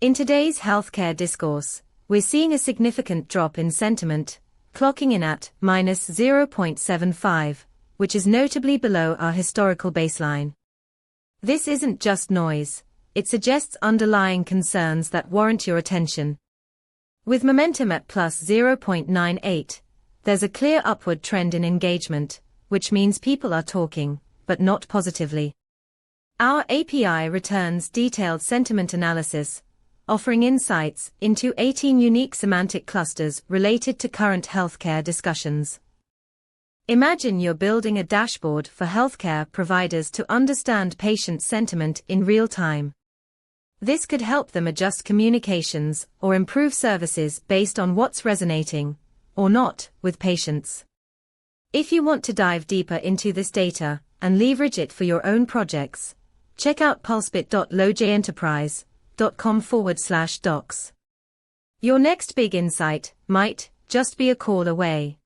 In today's healthcare discourse, we're seeing a significant drop in sentiment, clocking in at -0.75, which is notably below our historical baseline. This isn't just noise, it suggests underlying concerns that warrant your attention. With momentum at +0.98, there's a clear upward trend in engagement, which means people are talking, but not positively. Our API returns detailed sentiment analysis, offering insights into 18 unique semantic clusters related to current healthcare discussions. Imagine you're building a dashboard for healthcare providers to understand patient sentiment in real time. This could help them adjust communications or improve services based on what's resonating, or not, with patients. If you want to dive deeper into this data and leverage it for your own projects, check out pulsebit.logenterprise.com/docs. Your next big insight might just be a call away.